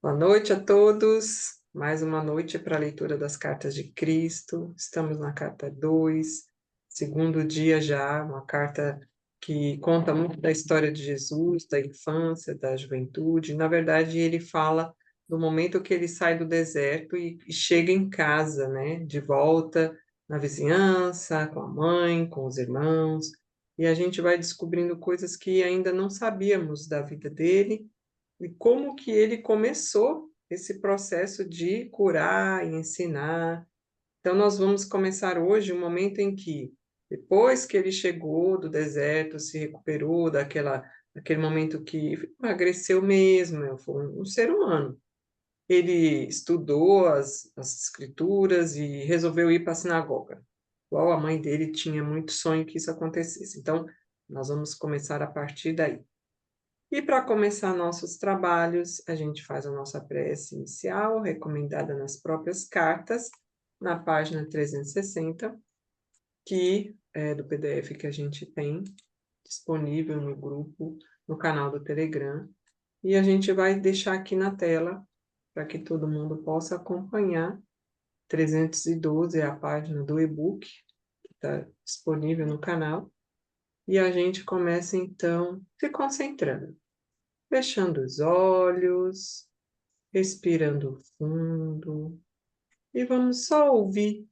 Boa noite a todos. Mais uma noite para a leitura das cartas de Cristo. Estamos na carta 2, segundo dia já, uma carta que conta muito da história de Jesus, da infância, da juventude. Na verdade, ele fala do momento que ele sai do deserto e chega em casa, né? De volta na vizinhança, com a mãe, com os irmãos. E a gente vai descobrindo coisas que ainda não sabíamos da vida dele e como que ele começou esse processo de curar e ensinar. Então, nós vamos começar hoje um momento em que, depois que ele chegou do deserto, se recuperou daquele momento que emagreceu mesmo, foi um ser humano. Ele estudou as escrituras e resolveu ir para a sinagoga. Igual a mãe dele tinha muito sonho que isso acontecesse. Então, nós vamos começar a partir daí. E para começar nossos trabalhos, a gente faz a nossa prece inicial, recomendada nas próprias cartas, na página 360, que é do PDF que a gente tem disponível no grupo, no canal do Telegram. E a gente vai deixar aqui na tela para que todo mundo possa acompanhar. 312 é a página do e-book que está disponível no canal. E a gente começa então se concentrando, fechando os olhos, respirando fundo, e vamos só ouvir,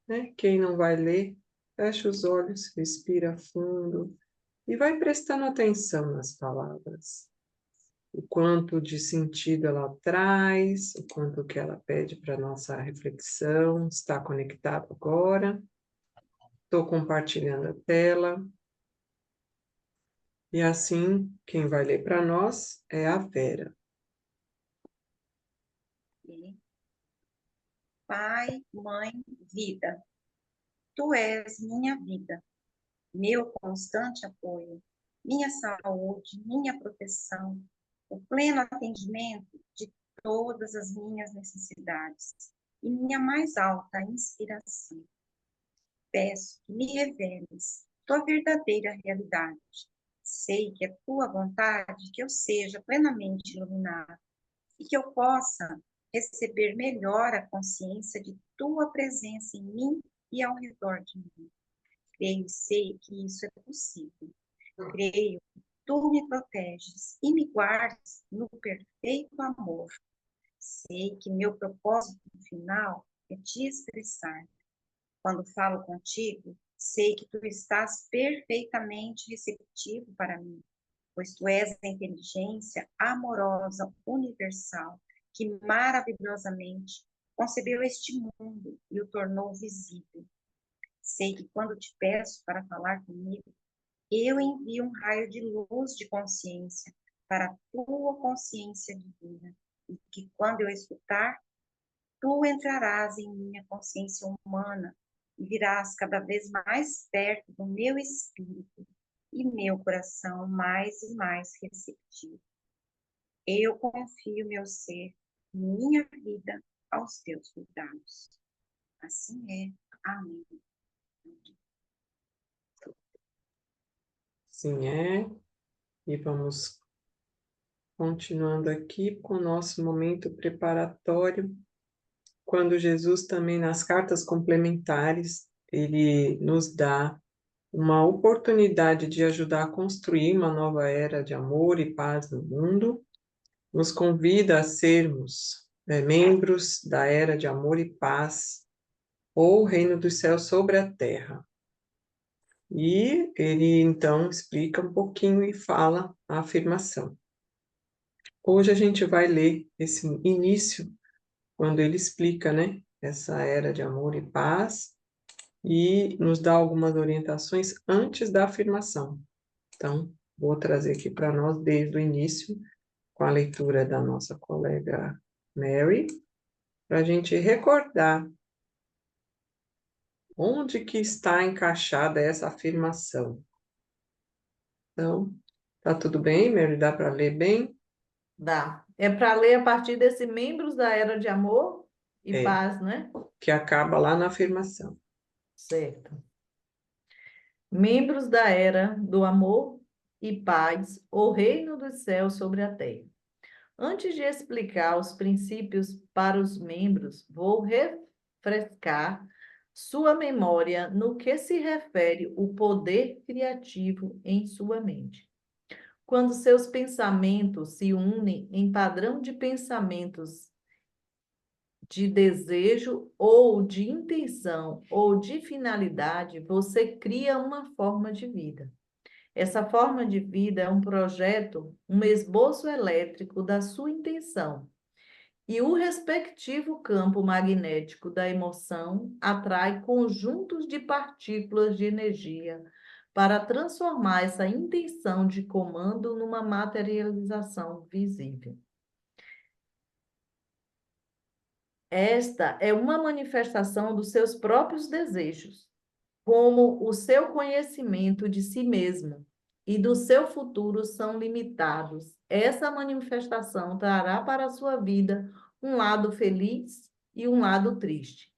né? Quem não vai ler, fecha os olhos, respira fundo e vai prestando atenção nas palavras. O quanto de sentido ela traz, o quanto que ela pede para nossa reflexão, está conectado agora. Estou compartilhando a tela. E assim, quem vai ler para nós é a Vera. Pai, mãe, vida, tu és minha vida, meu constante apoio, minha saúde, minha proteção, o pleno atendimento de todas as minhas necessidades e minha mais alta inspiração. Peço que me reveles tua verdadeira realidade. Sei que é tua vontade que eu seja plenamente iluminada e que eu possa receber melhor a consciência de tua presença em mim e ao redor de mim. Creio e sei que isso é possível. Creio que tu me proteges e me guardas no perfeito amor. Sei que meu propósito final é te expressar. Quando falo contigo, sei que tu estás perfeitamente receptivo para mim, pois tu és a inteligência amorosa universal que maravilhosamente concebeu este mundo e o tornou visível. Sei que quando te peço para falar comigo, eu envio um raio de luz de consciência para a tua consciência divina, e que quando eu escutar, tu entrarás em minha consciência humana e virás cada vez mais perto do meu espírito e meu coração mais e mais receptivo. Eu confio meu ser, minha vida aos teus cuidados. Assim é. Amém. Sim, é. E vamos continuando aqui com o nosso momento preparatório, quando Jesus também nas cartas complementares, ele nos dá uma oportunidade de ajudar a construir uma nova era de amor e paz no mundo, nos convida a sermos membros da era de amor e paz, ou reino dos céus sobre a terra. E ele então explica um pouquinho e fala a afirmação. Hoje a gente vai ler esse início, quando ele explica, né, essa era de amor e paz, e nos dá algumas orientações antes da afirmação. Então, vou trazer aqui para nós desde o início, com a leitura da nossa colega Mary, para a gente recordar onde que está encaixada essa afirmação. Então, tá tudo bem, Mary? Dá para ler bem? Dá. É para ler a partir desse membros da era de amor e É, paz, né? que acaba lá na afirmação. Certo. Membros da era do amor e paz, o reino dos céus sobre a terra. Antes de explicar os princípios para os membros, vou refrescar sua memória no que se refere o poder criativo em sua mente. Quando seus pensamentos se unem em padrão de pensamentos de desejo ou de intenção ou de finalidade, você cria uma forma de vida. Essa forma de vida é um projeto, um esboço elétrico da sua intenção. E o respectivo campo magnético da emoção atrai conjuntos de partículas de energia para transformar essa intenção de comando numa materialização visível. Esta é uma manifestação dos seus próprios desejos, como o seu conhecimento de si mesmo e do seu futuro são limitados. Essa manifestação trará para a sua vida um lado feliz e um lado triste.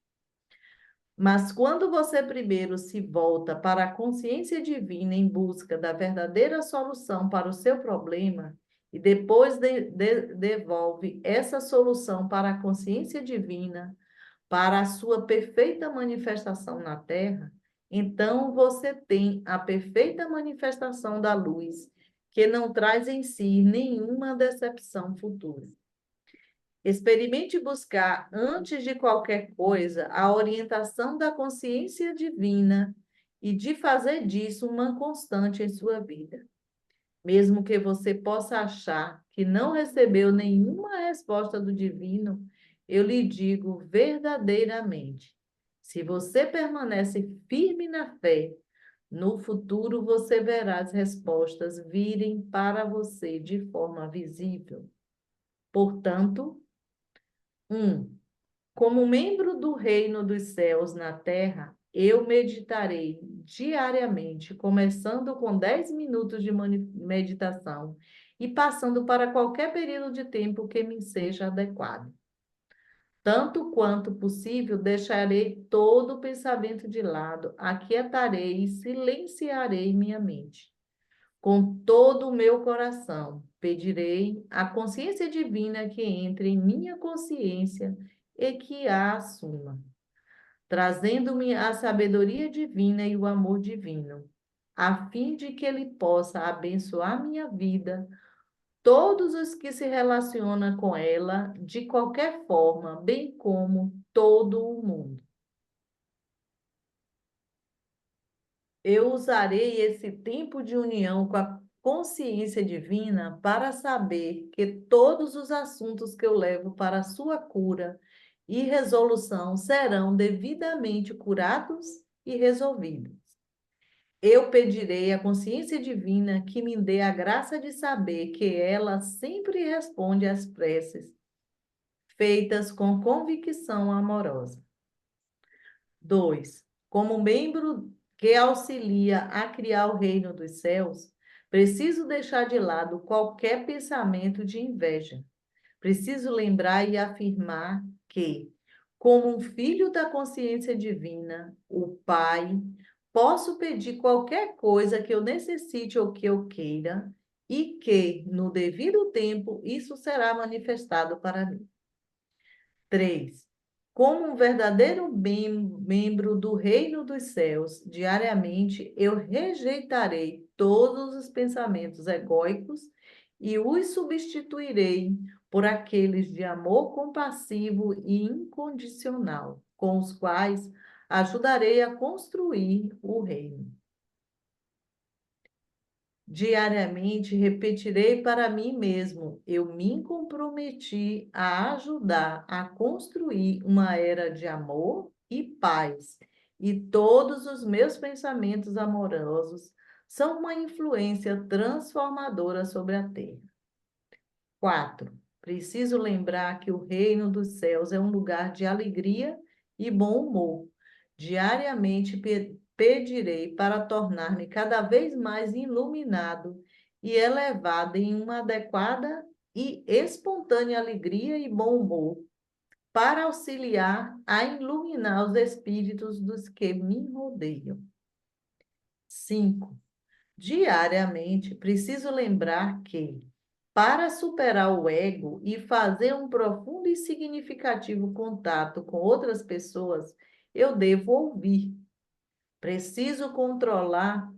Mas quando você primeiro se volta para a consciência divina em busca da verdadeira solução para o seu problema, e depois devolve essa solução para a consciência divina, para a sua perfeita manifestação na Terra, então você tem a perfeita manifestação da luz, que não traz em si nenhuma decepção futura. Experimente buscar, antes de qualquer coisa, a orientação da consciência divina e de fazer disso uma constante em sua vida. Mesmo que você possa achar que não recebeu nenhuma resposta do divino, eu lhe digo verdadeiramente: se você permanece firme na fé, no futuro você verá as respostas virem para você de forma visível. Portanto, 1. Como membro do reino dos céus na terra, eu meditarei diariamente, começando com 10 minutos de meditação e passando para qualquer período de tempo que me seja adequado. Tanto quanto possível, deixarei todo o pensamento de lado, aquietarei e silenciarei minha mente. Com todo o meu coração, pedirei à consciência divina que entre em minha consciência e que a assuma, trazendo-me a sabedoria divina e o amor divino, a fim de que ele possa abençoar minha vida, todos os que se relacionam com ela, de qualquer forma, bem como todo o mundo. Eu usarei esse tempo de união com a consciência divina para saber que todos os assuntos que eu levo para a sua cura e resolução serão devidamente curados e resolvidos. Eu pedirei à consciência divina que me dê a graça de saber que ela sempre responde às preces feitas com convicção amorosa. 2. Como membro que auxilia a criar o reino dos céus, preciso deixar de lado qualquer pensamento de inveja. Preciso lembrar e afirmar que, como um filho da consciência divina, o Pai, posso pedir qualquer coisa que eu necessite ou que eu queira, e que, no devido tempo, isso será manifestado para mim. 3. Como um verdadeiro membro do reino dos céus, diariamente eu rejeitarei todos os pensamentos egóicos e os substituirei por aqueles de amor compassivo e incondicional, com os quais ajudarei a construir o reino. Diariamente repetirei para mim mesmo: eu me comprometi a ajudar a construir uma era de amor e paz, e todos os meus pensamentos amorosos são uma influência transformadora sobre a Terra. 4. Preciso lembrar que o reino dos céus é um lugar de alegria e bom humor. Diariamente pedirei para tornar-me cada vez mais iluminado e elevado em uma adequada e espontânea alegria e bom humor, para auxiliar a iluminar os espíritos dos que me rodeiam. 5. Diariamente preciso lembrar que Para superar o ego e fazer um profundo e significativo contato com outras pessoas, eu devo ouvir. Preciso controlar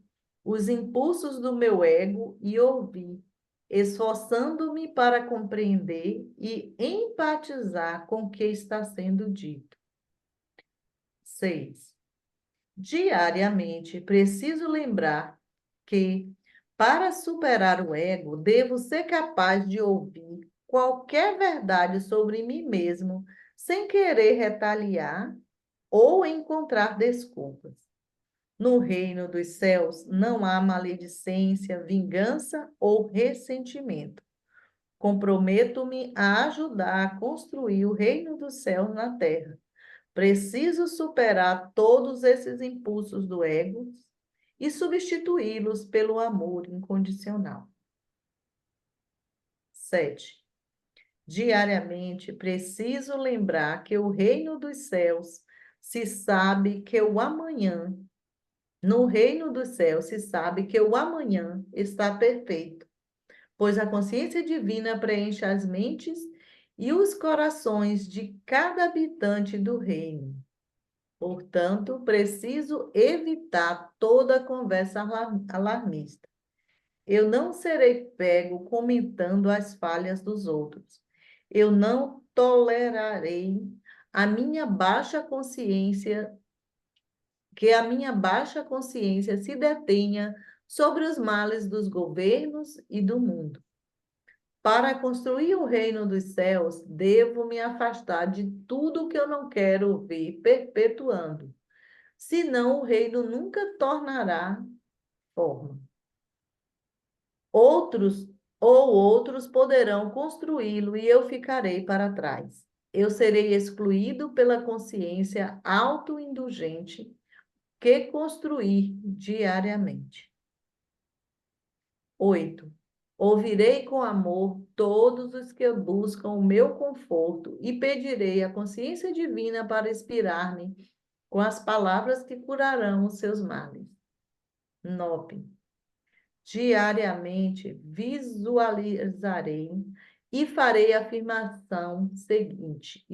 os impulsos do meu ego e ouvir, esforçando-me para compreender e empatizar com o que está sendo dito. 6. Diariamente, preciso lembrar que, para superar o ego, devo ser capaz de ouvir qualquer verdade sobre mim mesmo, sem querer retaliar ou encontrar desculpas. No reino dos céus não há maledicência, vingança ou ressentimento. Comprometo-me a ajudar a construir o reino dos céus na terra. Preciso superar todos esses impulsos do ego e substituí-los pelo amor incondicional. 7. Diariamente preciso lembrar que o reino dos céus se sabe que o amanhã, no reino dos céus se sabe que o amanhã está perfeito, pois a consciência divina preenche as mentes e os corações de cada habitante do reino. Portanto, preciso evitar toda conversa alarmista. Eu não serei pego comentando as falhas dos outros. Eu não tolerarei a minha baixa consciência, que a minha baixa consciência se detenha sobre os males dos governos e do mundo. Para construir o reino dos céus, devo me afastar de tudo que eu não quero ver perpetuando. Senão o reino nunca tornará forma. Outros poderão construí-lo e eu ficarei para trás. Eu serei excluído pela consciência autoindulgente que construir diariamente. 8. Ouvirei com amor todos os que buscam o meu conforto e pedirei à consciência divina para inspirar-me com as palavras que curarão os seus males. 9. Diariamente visualizarei e farei a afirmação seguinte,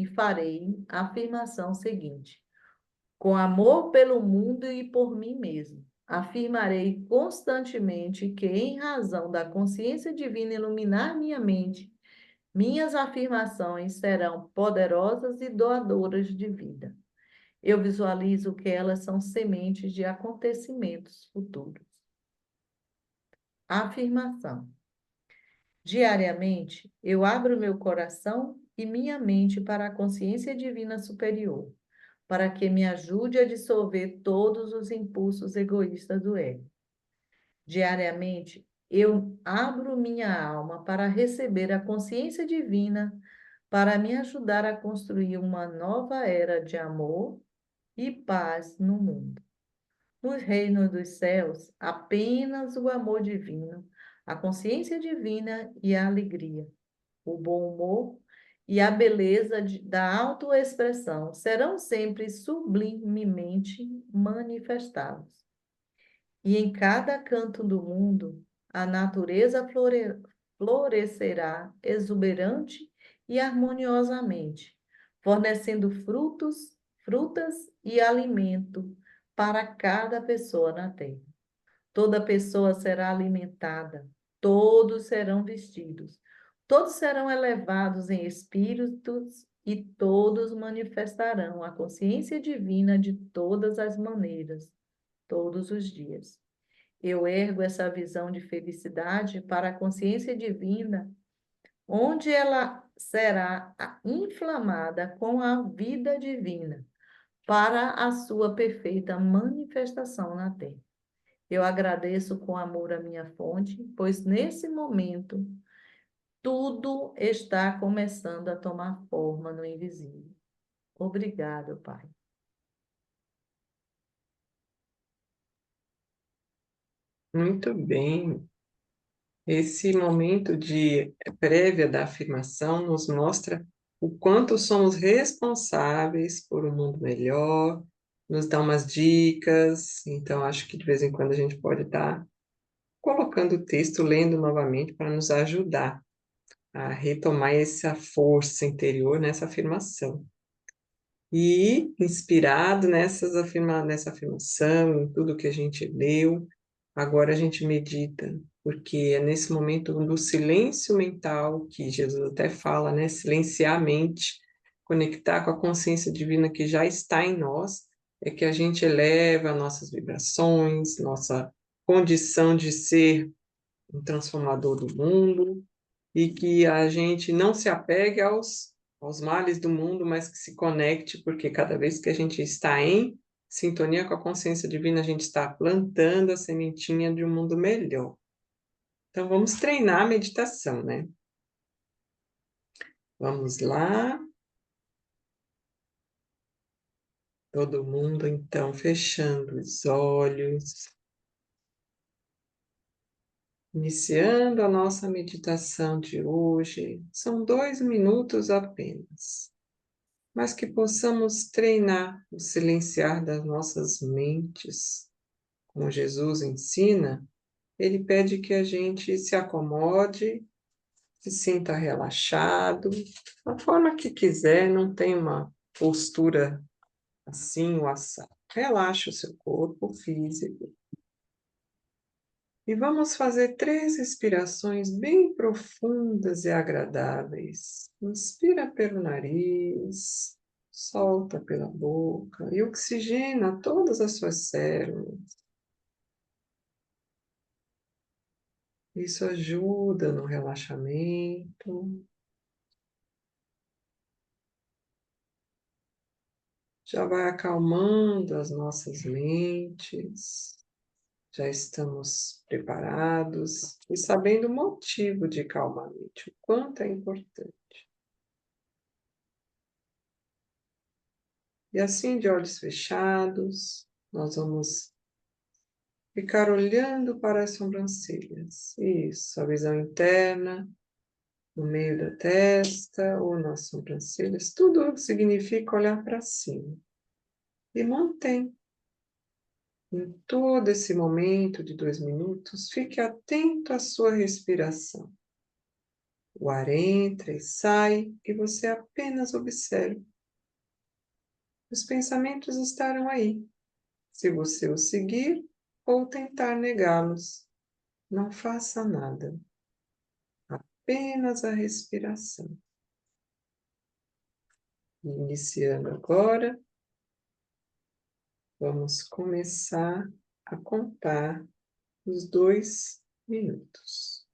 com amor pelo mundo e por mim mesmo. Afirmarei constantemente que, em razão da consciência divina iluminar minha mente, minhas afirmações serão poderosas e doadoras de vida. Eu visualizo que elas são sementes de acontecimentos futuros. Afirmação. Diariamente, eu abro meu coração e minha mente para a consciência divina superior, para que me ajude a dissolver todos os impulsos egoístas do ego. Diariamente, eu abro minha alma para receber a consciência divina, para me ajudar a construir uma nova era de amor e paz no mundo. No reino dos céus, apenas o amor divino, a consciência divina e a alegria, o bom humor e a beleza da autoexpressão serão sempre sublimemente manifestados. E em cada canto do mundo, a natureza florescerá exuberante e harmoniosamente, fornecendo frutas e alimento para cada pessoa na terra. Toda pessoa será alimentada, todos serão vestidos, todos serão elevados em espíritos e todos manifestarão a consciência divina de todas as maneiras, todos os dias. Eu ergo essa visão de felicidade para a consciência divina, onde ela será inflamada com a vida divina, para a sua perfeita manifestação na Terra. Eu agradeço com amor a minha fonte, pois nesse momento tudo está começando a tomar forma no invisível. Obrigado, Pai. Muito bem. Esse momento de prévia da afirmação nos mostra o quanto somos responsáveis por um mundo melhor, nos dá umas dicas, então acho que de vez em quando a gente pode estar colocando o texto, lendo novamente para nos ajudar. a retomar essa força interior nessa afirmação. E, inspirado nessa afirmação, em tudo que a gente leu, agora a gente medita, porque é nesse momento do silêncio mental, que Jesus até fala, né? Silenciar a mente, conectar com a consciência divina que já está em nós, é que a gente eleva nossas vibrações, nossa condição de ser um transformador do mundo, e que a gente não se apegue aos males do mundo, mas que se conecte, porque cada vez que a gente está em sintonia com a consciência divina, a gente está plantando a sementinha de um mundo melhor. Então, vamos treinar a meditação, né? Vamos lá. Todo mundo, então, fechando os olhos, iniciando a nossa meditação de hoje. São 2 minutos apenas, mas que possamos treinar o silenciar das nossas mentes. Como Jesus ensina, ele pede que a gente se acomode, se sinta relaxado, da forma que quiser, não tem uma postura assim ou assado. Relaxa o seu corpo físico. E vamos fazer 3 respirações bem profundas e agradáveis. Inspira pelo nariz, solta pela boca e oxigena todas as suas células. Isso ajuda no relaxamento. Já vai acalmando as nossas mentes. Já estamos preparados e sabendo o motivo de calmar a mente, o quanto é importante. E assim, de olhos fechados, nós vamos ficar olhando para as sobrancelhas. Isso, a visão interna, no meio da testa ou nas sobrancelhas, tudo significa olhar para cima. E mantém. Em todo esse momento de 2 minutos, fique atento à sua respiração. O ar entra e sai e você apenas observa. Os pensamentos estarão aí, se você os seguir ou tentar negá-los. Não faça nada, apenas a respiração. Iniciando agora, vamos começar a contar os 2 minutos.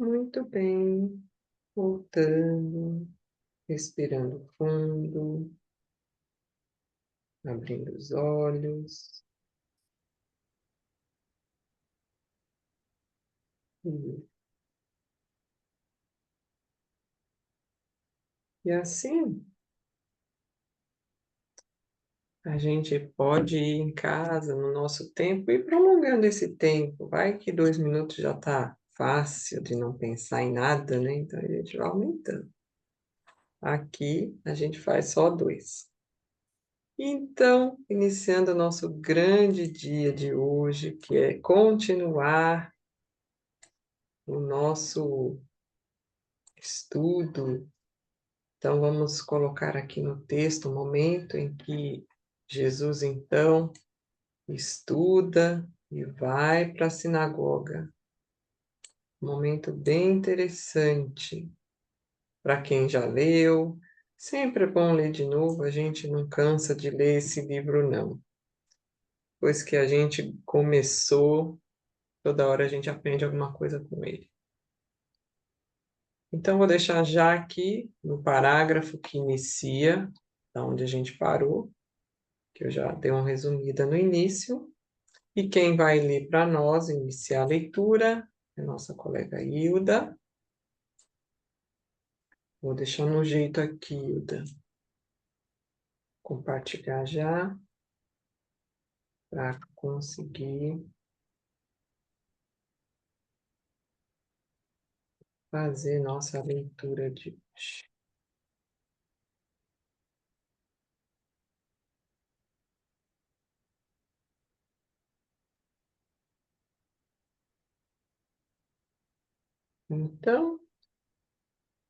Muito bem. Voltando, respirando fundo, abrindo os olhos. E assim, a gente pode ir em casa, no nosso tempo, e prolongando esse tempo. Vai que 2 minutos já está fácil de não pensar em nada, né? Então a gente vai aumentando. Aqui a gente faz só 2. Então, iniciando o nosso grande dia de hoje, que é continuar o nosso estudo. Então, vamos colocar aqui no texto o momento em que Jesus, então, estuda e vai para a sinagoga. Um momento bem interessante para quem já leu. Sempre é bom ler de novo, a gente não cansa de ler esse livro, não. Pois que a gente começou, toda hora a gente aprende alguma coisa com ele. Então, vou deixar já aqui no parágrafo que inicia, da onde a gente parou, que eu já dei uma resumida no início. E quem vai ler para nós, iniciar a leitura, é nossa colega Hilda. Vou deixar no jeito aqui, Hilda. Compartilhar já, para conseguir fazer nossa leitura de hoje. Então,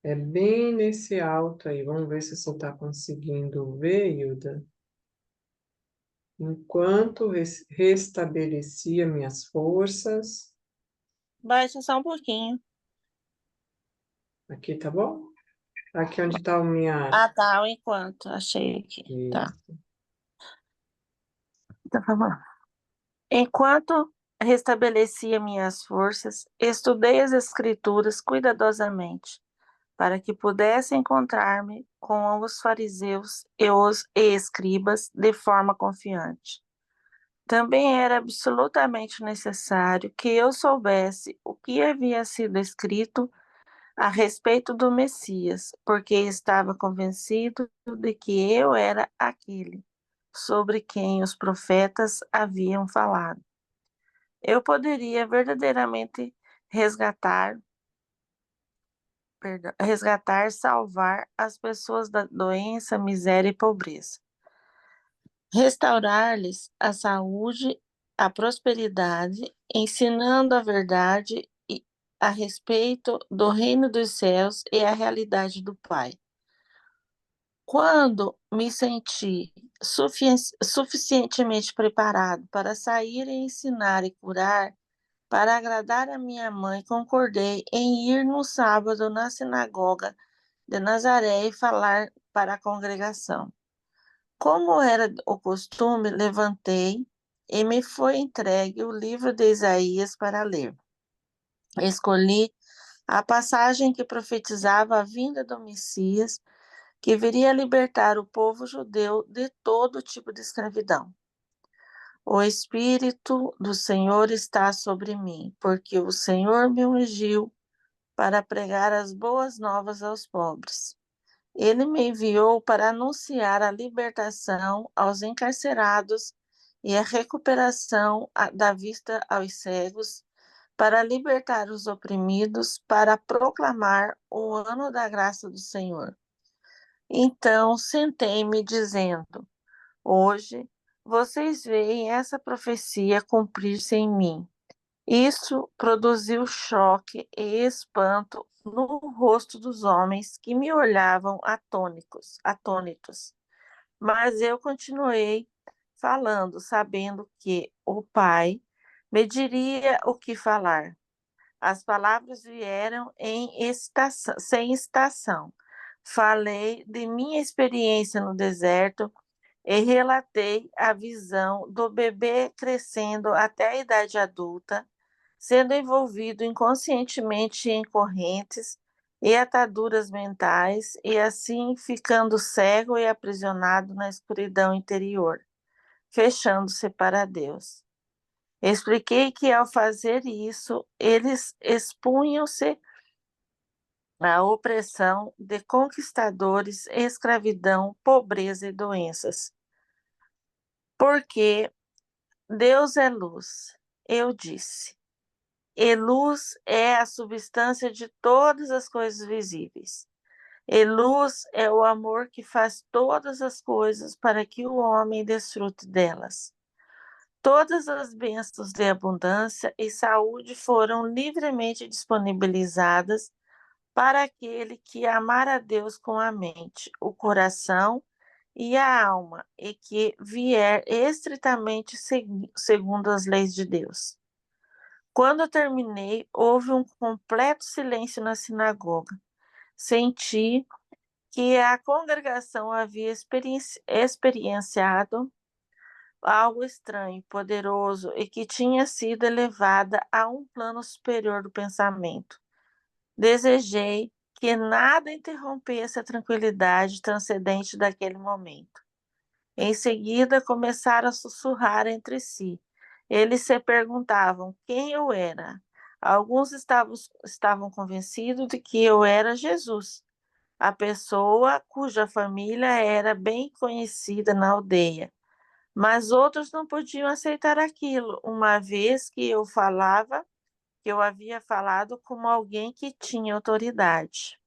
é bem nesse alto aí. Vamos ver se você está conseguindo ver, Hilda. Enquanto restabelecia minhas forças. Baixa só um pouquinho. Aqui, tá bom? Aqui onde está a minha. Ah, tá, o enquanto. Achei aqui. Tá. Isso. Então, vamos lá. Enquanto restabelecia minhas forças, estudei as Escrituras cuidadosamente, para que pudesse encontrar-me com os fariseus e os escribas de forma confiante. Também era absolutamente necessário que eu soubesse o que havia sido escrito a respeito do Messias, porque estava convencido de que eu era aquele sobre quem os profetas haviam falado. Eu poderia verdadeiramente salvar as pessoas da doença, miséria e pobreza, restaurar-lhes a saúde, a prosperidade, ensinando a verdade a respeito do reino dos céus e a realidade do Pai. Quando me senti suficientemente preparado para sair e ensinar e curar, para agradar a minha mãe, concordei em ir no sábado na sinagoga de Nazaré e falar para a congregação. Como era o costume, levantei e me foi entregue o livro de Isaías para ler. Escolhi a passagem que profetizava a vinda do Messias, que viria libertar o povo judeu de todo tipo de escravidão. O Espírito do Senhor está sobre mim, porque o Senhor me ungiu para pregar as boas novas aos pobres. Ele me enviou para anunciar a libertação aos encarcerados e a recuperação da vista aos cegos, para libertar os oprimidos, para proclamar o ano da graça do Senhor. Então sentei-me dizendo: hoje vocês veem essa profecia cumprir-se em mim. Isso produziu choque e espanto no rosto dos homens que me olhavam atônitos. Mas eu continuei falando, sabendo que o Pai me diria o que falar. As palavras vieram sem estação. Falei de minha experiência no deserto e relatei a visão do bebê crescendo até a idade adulta, sendo envolvido inconscientemente em correntes e ataduras mentais, e assim ficando cego e aprisionado na escuridão interior, fechando-se para Deus. Expliquei que, ao fazer isso, eles expunham-se à opressão de conquistadores, escravidão, pobreza e doenças. Porque Deus é luz, eu disse. E luz é a substância de todas as coisas visíveis. E luz é o amor que faz todas as coisas para que o homem desfrute delas. Todas as bênçãos de abundância e saúde foram livremente disponibilizadas para aquele que amar a Deus com a mente, o coração e a alma, e que vier estritamente segundo as leis de Deus. Quando terminei, houve um completo silêncio na sinagoga. Senti que a congregação havia experienciado algo estranho, poderoso, e que tinha sido elevada a um plano superior do pensamento. Desejei que nada interrompesse a tranquilidade transcendente daquele momento. Em seguida, começaram a sussurrar entre si. Eles se perguntavam quem eu era. Alguns estavam convencidos de que eu era Jesus, a pessoa cuja família era bem conhecida na aldeia. Mas outros não podiam aceitar aquilo, uma vez que eu havia falado como alguém que tinha autoridade.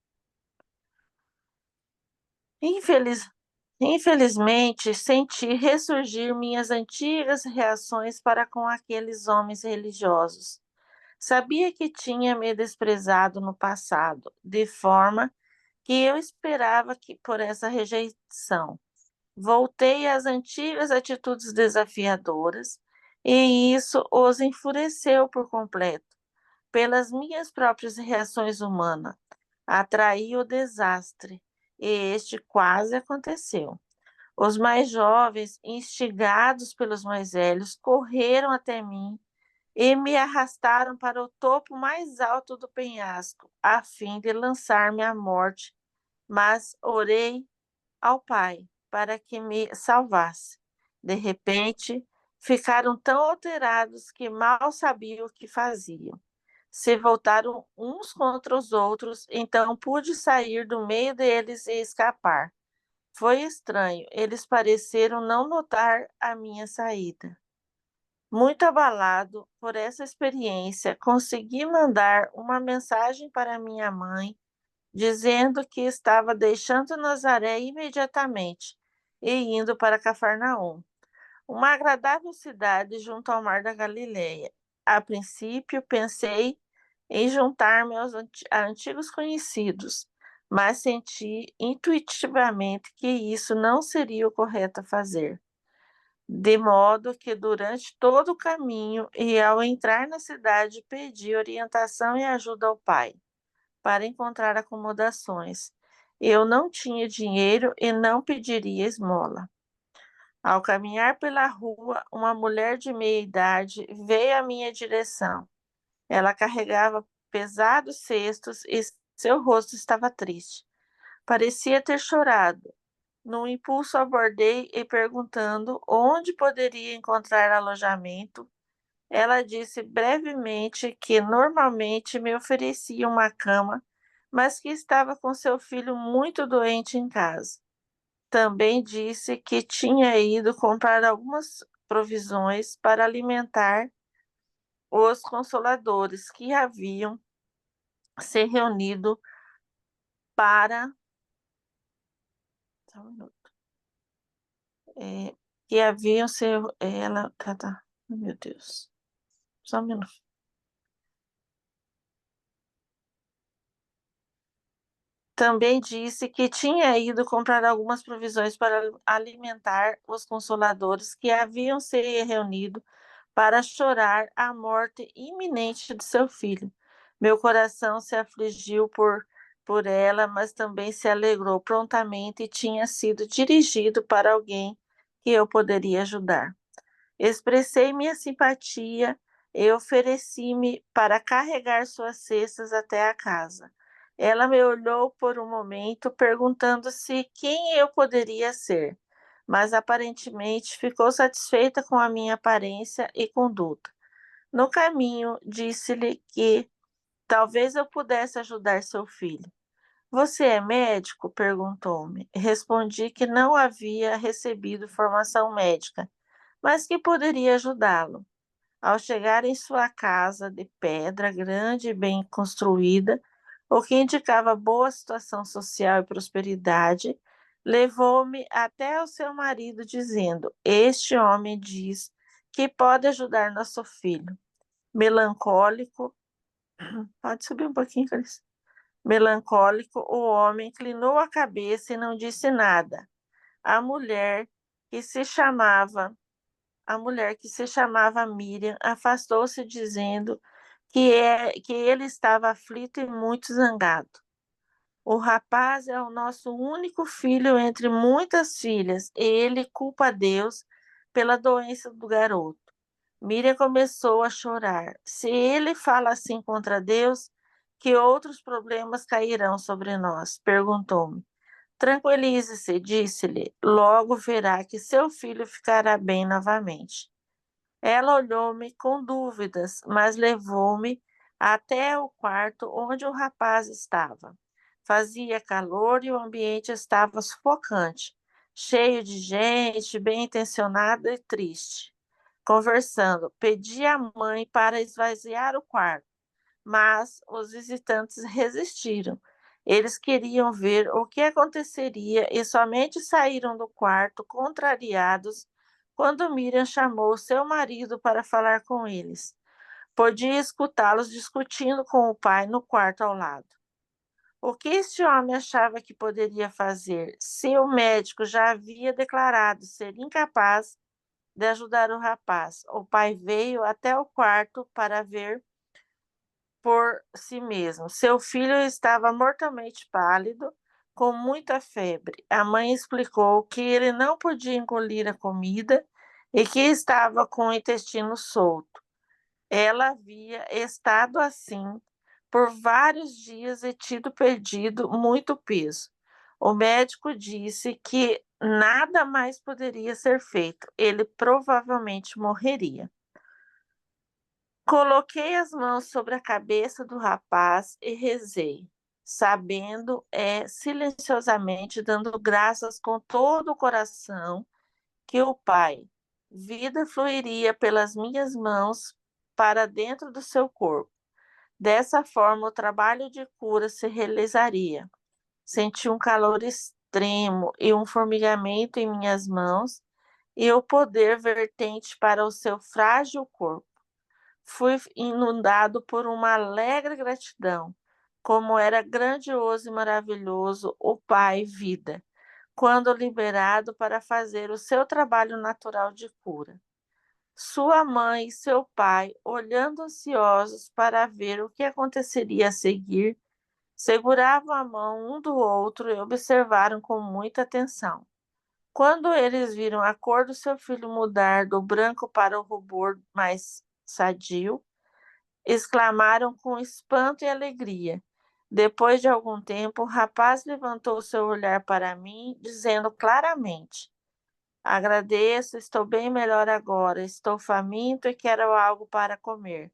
Infelizmente, senti ressurgir minhas antigas reações para com aqueles homens religiosos. Sabia que tinha me desprezado no passado, de forma que eu esperava que por essa rejeição. Voltei às antigas atitudes desafiadoras, e isso os enfureceu por completo. Pelas minhas próprias reações humanas, atraí o desastre, e este quase aconteceu. Os mais jovens, instigados pelos mais velhos, correram até mim e me arrastaram para o topo mais alto do penhasco, a fim de lançar-me à morte, mas orei ao Pai para que me salvasse. De repente, ficaram tão alterados que mal sabiam o que faziam. Se voltaram uns contra os outros, então pude sair do meio deles e escapar. Foi estranho, eles pareceram não notar a minha saída. Muito abalado por essa experiência, consegui mandar uma mensagem para minha mãe, dizendo que estava deixando Nazaré imediatamente e indo para Cafarnaum, uma agradável cidade junto ao mar da Galileia. A princípio, pensei em juntar-me a antigos conhecidos, mas senti intuitivamente que isso não seria o correto a fazer. De modo que durante todo o caminho e ao entrar na cidade pedi orientação e ajuda ao pai para encontrar acomodações. Eu não tinha dinheiro e não pediria esmola. Ao caminhar pela rua, uma mulher de meia idade veio à minha direção. Ela carregava pesados cestos e seu rosto estava triste. Parecia ter chorado. Num impulso, abordei e perguntando onde poderia encontrar alojamento, ela disse brevemente que normalmente me oferecia uma cama, mas que estava com seu filho muito doente em casa. Também disse que tinha ido comprar algumas provisões para alimentar os consoladores que haviam se reunido para. Só um minuto. Que haviam se. Ela. Tá. Meu Deus. Só um minuto. Também disse que tinha ido comprar algumas provisões para alimentar os consoladores que haviam se reunido para chorar a morte iminente de seu filho. Meu coração se afligiu por ela, mas também se alegrou prontamente e tinha sido dirigido para alguém que eu poderia ajudar. Expressei minha simpatia e ofereci-me para carregar suas cestas até a casa. Ela me olhou por um momento, perguntando-se quem eu poderia ser, mas aparentemente ficou satisfeita com a minha aparência e conduta. No caminho, disse-lhe que talvez eu pudesse ajudar seu filho. Você é médico? Perguntou-me. Respondi que não havia recebido formação médica, mas que poderia ajudá-lo. Ao chegar em sua casa de pedra grande e bem construída, o que indicava boa situação social e prosperidade, levou-me até o seu marido, dizendo: Este homem diz que pode ajudar nosso filho. Melancólico, pode subir um pouquinho, Clarice. Melancólico, o homem inclinou a cabeça e não disse nada. A mulher que se chamava a mulher que se chamava Miriam afastou-se, dizendo que ele estava aflito e muito zangado. O rapaz é o nosso único filho entre muitas filhas, e ele culpa a Deus pela doença do garoto. Miriam começou a chorar. Se ele fala assim contra Deus, que outros problemas cairão sobre nós? Perguntou-me. Tranquilize-se, disse-lhe. Logo verá que seu filho ficará bem novamente. Ela olhou-me com dúvidas, mas levou-me até o quarto onde o rapaz estava. Fazia calor e o ambiente estava sufocante, cheio de gente, bem intencionada e triste. Conversando, pedi à mãe para esvaziar o quarto, mas os visitantes resistiram. Eles queriam ver o que aconteceria e somente saíram do quarto contrariados quando Miriam chamou seu marido para falar com eles. Podia escutá-los discutindo com o pai no quarto ao lado. O que este homem achava que poderia fazer, se o médico já havia declarado ser incapaz de ajudar o rapaz? O pai veio até o quarto para ver por si mesmo. Seu filho estava mortalmente pálido, com muita febre. A mãe explicou que ele não podia engolir a comida e que estava com o intestino solto. Ela havia estado assim por vários dias e tido perdido muito peso. O médico disse que nada mais poderia ser feito. Ele provavelmente morreria. Coloquei as mãos sobre a cabeça do rapaz e rezei, sabendo silenciosamente, dando graças com todo o coração, que o Pai, vida fluiria pelas minhas mãos para dentro do seu corpo. Dessa forma, o trabalho de cura se realizaria. Senti um calor extremo e um formigamento em minhas mãos e o poder vertente para o seu frágil corpo. Fui inundado por uma alegre gratidão, como era grandioso e maravilhoso o Pai Vida, quando liberado para fazer o seu trabalho natural de cura. Sua mãe e seu pai, olhando ansiosos para ver o que aconteceria a seguir, seguravam a mão um do outro e observaram com muita atenção. Quando eles viram a cor do seu filho mudar do branco para o rubor mais sadio, exclamaram com espanto e alegria. Depois de algum tempo, o rapaz levantou seu olhar para mim, dizendo claramente: Agradeço, estou bem melhor agora, estou faminto e quero algo para comer.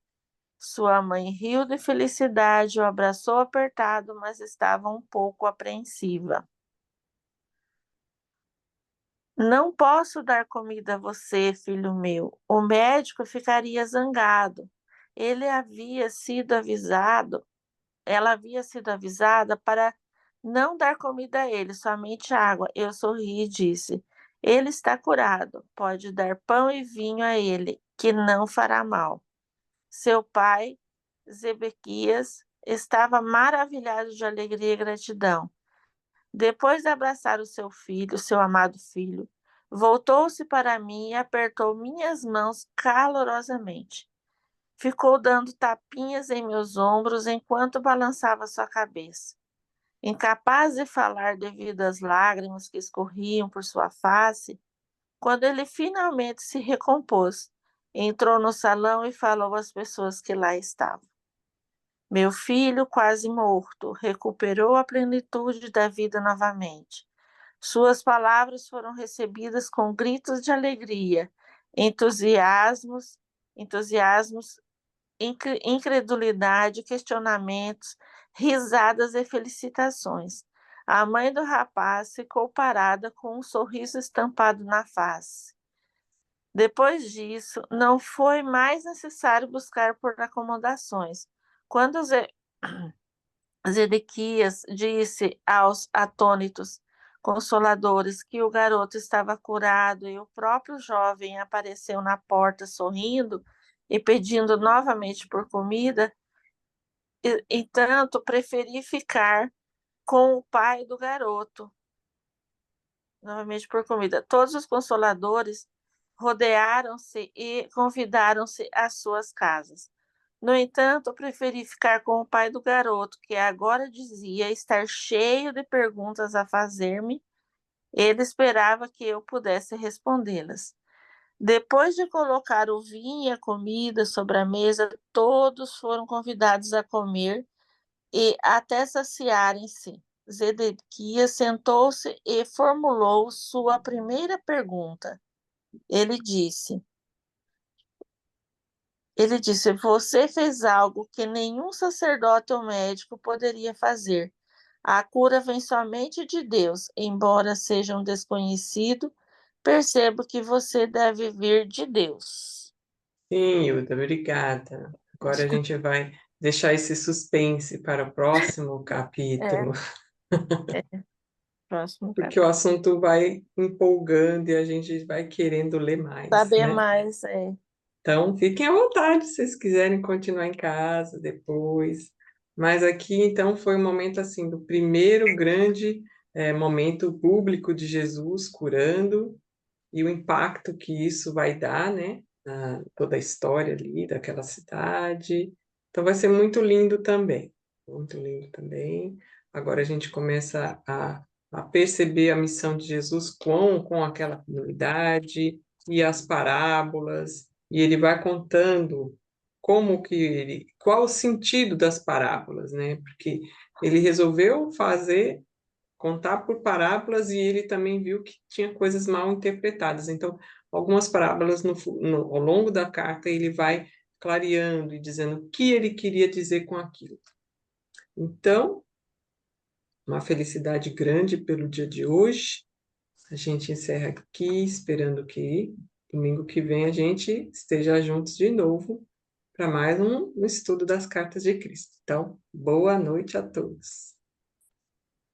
Sua mãe riu de felicidade, o abraçou apertado, mas estava um pouco apreensiva. Não posso dar comida a você, filho meu. O médico ficaria zangado. Ela havia sido avisada para não dar comida a ele, somente água. Eu sorri e disse: Ele está curado. Pode dar pão e vinho a ele, que não fará mal. Seu pai, Zebequias, estava maravilhado de alegria e gratidão. Depois de abraçar o seu amado filho, voltou-se para mim e apertou minhas mãos calorosamente. Ficou dando tapinhas em meus ombros enquanto balançava sua cabeça. Incapaz de falar devido às lágrimas que escorriam por sua face, quando ele finalmente se recompôs, Entrou no salão e falou às pessoas que lá estavam. Meu filho, quase morto, recuperou a plenitude da vida novamente. Suas palavras foram recebidas com gritos de alegria, entusiasmos, incredulidade, questionamentos, risadas e felicitações. A mãe do rapaz ficou parada com um sorriso estampado na face. Depois disso, não foi mais necessário buscar por acomodações. Quando Zedequias disse aos atônitos consoladores que o garoto estava curado e o próprio jovem apareceu na porta sorrindo e pedindo novamente por comida, entanto, preferi ficar com o pai do garoto, novamente por comida. Todos os consoladores rodearam-se e convidaram-se às suas casas. No entanto, preferi ficar com o pai do garoto, que agora dizia estar cheio de perguntas a fazer-me. Ele esperava que eu pudesse respondê-las. Depois de colocar o vinho e a comida sobre a mesa, todos foram convidados a comer e até saciarem-se. Zedequias sentou-se e formulou sua primeira pergunta. Ele disse: Você fez algo que nenhum sacerdote ou médico poderia fazer. A cura vem somente de Deus, embora seja um desconhecido, percebo que você deve vir de Deus. Sim, Hilda, obrigada. Agora a gente vai deixar esse suspense para o próximo capítulo, Próximo porque o capítulo. assunto vai empolgando e a gente vai querendo ler mais, Saber né? mais, Então, fiquem à vontade se vocês quiserem continuar em casa depois. Mas aqui, então, foi um momento assim do primeiro grande momento público de Jesus curando e o impacto que isso vai dar, né? Toda a história ali daquela cidade. Então, vai ser muito lindo também. Muito lindo também. Agora a gente começa a perceber a missão de Jesus com aquela comunidade e as parábolas, e ele vai contando qual o sentido das parábolas, né? Porque ele resolveu contar por parábolas e ele também viu que tinha coisas mal interpretadas. Então, algumas parábolas ao longo da carta ele vai clareando e dizendo o que ele queria dizer com aquilo. Então, uma felicidade grande pelo dia de hoje. A gente encerra aqui, esperando que domingo que vem a gente esteja juntos de novo para mais um estudo das cartas de Cristo. Então, boa noite a todos.